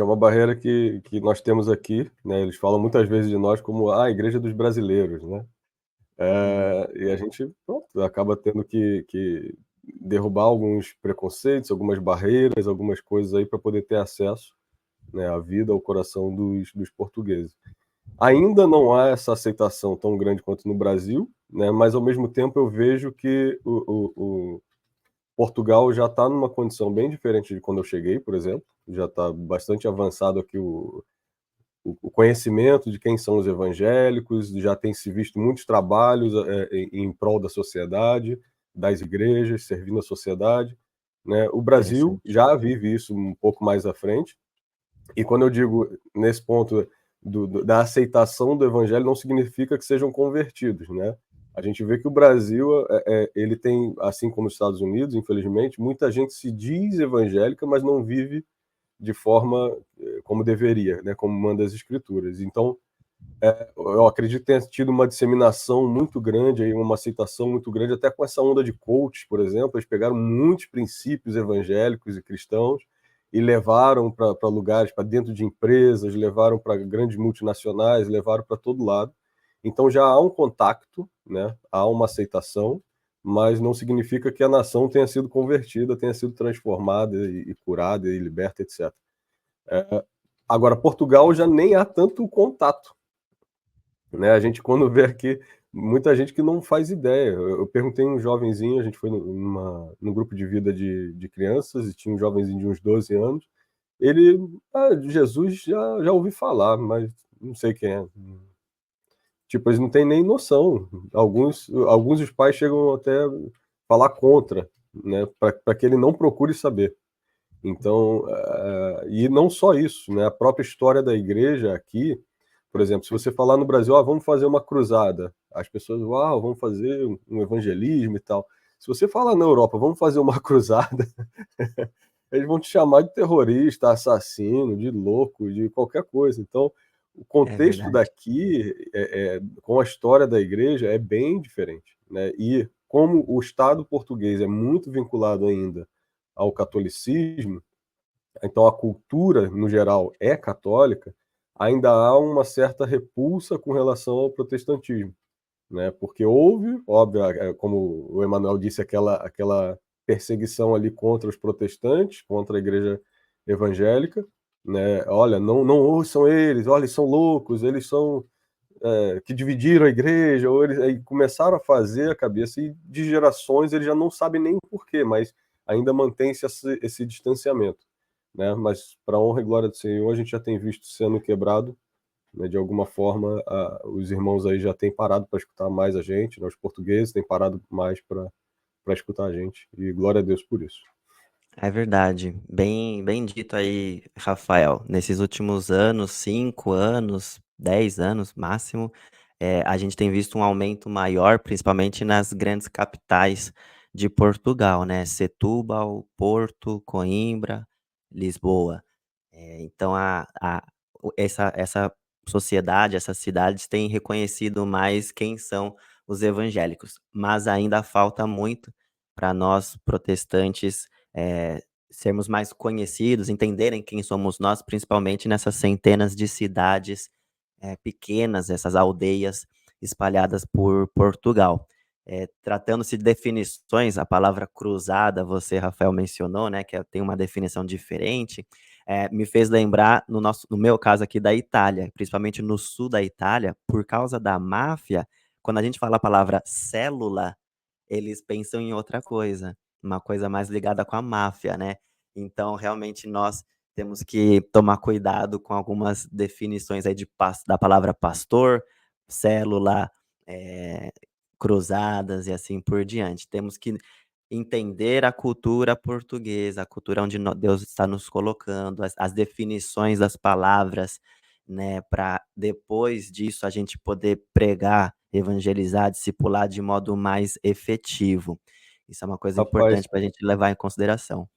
é uma barreira que nós temos aqui, né, eles falam muitas vezes de nós como: "Ah, a igreja dos brasileiros", né. Hum, E a gente, pronto, acaba tendo que derrubar alguns preconceitos, algumas barreiras, algumas coisas aí para poder ter acesso, né, à vida, ao coração dos portugueses. Ainda não há essa aceitação tão grande quanto no Brasil, né, mas ao mesmo tempo eu vejo que o Portugal já está numa condição bem diferente de quando eu cheguei, por exemplo, já está bastante avançado aqui o conhecimento de quem são os evangélicos, já tem se visto muitos trabalhos em prol da sociedade, das igrejas, servindo a sociedade, né. O Brasil interessante. já vive isso um pouco mais à frente, e quando eu digo nesse ponto da aceitação do evangelho, não significa que sejam convertidos, né. A gente vê que o Brasil, ele tem, assim como os Estados Unidos, infelizmente, muita gente se diz evangélica, mas não vive de forma, como deveria, né, como manda as escrituras. Então, eu acredito que tenha tido uma disseminação muito grande aí, uma aceitação muito grande, até com essa onda de coaches, por exemplo, eles pegaram muitos princípios evangélicos e cristãos e levaram para lugares, para dentro de empresas, levaram para grandes multinacionais, levaram para todo lado. Então já há um contato, né, há uma aceitação, mas não significa que a nação tenha sido convertida, tenha sido transformada e curada e liberta, etc. Agora, Portugal já nem há tanto contato, né? A gente, quando vê aqui, muita gente que não faz ideia. Eu perguntei a um jovenzinho, a gente foi num grupo de vida de crianças, e tinha um jovenzinho de uns 12 anos. Ele, de Jesus já ouvi falar, mas não sei quem é. Tipo, eles não têm nem noção. Alguns dos pais chegam até a falar contra, né, para que ele não procure saber. Então, e não só isso, né, a própria história da igreja aqui, por exemplo, se você falar no Brasil: "Ah, vamos fazer uma cruzada", as pessoas: "Uau, vamos fazer um evangelismo e tal". Se você falar na Europa: "Vamos fazer uma cruzada", eles vão te chamar de terrorista, assassino, de louco, de qualquer coisa. Então, o É contexto verdade. daqui, com a história da igreja é bem diferente, né. E como o Estado português é muito vinculado ainda ao catolicismo, então a cultura, no geral, é católica, ainda há uma certa repulsa com relação ao protestantismo, né, porque houve, óbvio, como o Emanuel disse, aquela perseguição ali contra os protestantes, contra a igreja evangélica, né, olha, não ouçam eles, olha, eles são loucos, eles são, que dividiram a igreja, ou eles aí começaram a fazer a cabeça, e de gerações eles já não sabem nem o porquê, mas ainda mantém-se esse distanciamento, né. Mas para a honra e glória do Senhor, a gente já tem visto sendo quebrado, né, de alguma forma, os irmãos aí já têm parado para escutar mais a gente, né, os portugueses têm parado mais para escutar a gente, e glória a Deus por isso. É verdade. Bem dito aí, Rafael. Nesses últimos anos, 5 anos, 10 anos máximo, a gente tem visto um aumento maior, principalmente nas grandes capitais de Portugal, né, Setúbal, Porto, Coimbra, Lisboa. Então essa sociedade, essas cidades têm reconhecido mais quem são os evangélicos, mas ainda falta muito para nós protestantes, sermos mais conhecidos, entenderem quem somos nós, principalmente nessas centenas de cidades, pequenas, essas aldeias espalhadas por Portugal. Tratando-se de definições, a palavra cruzada, você, Rafael, mencionou, né, que tem uma definição diferente, me fez lembrar, no meu caso aqui, da Itália, principalmente no sul da Itália, por causa da máfia, quando a gente fala a palavra célula, eles pensam em outra coisa, uma coisa mais ligada com a máfia, né. Então, realmente, nós temos que tomar cuidado com algumas definições aí da palavra pastor, célula, eh, cruzadas e assim por diante. Temos que entender a cultura portuguesa, a cultura onde Deus está nos colocando, as definições das palavras, né, para depois disso a gente poder pregar, evangelizar, discipular de modo mais efetivo. Isso é uma coisa Rapaz, importante para a gente levar em consideração.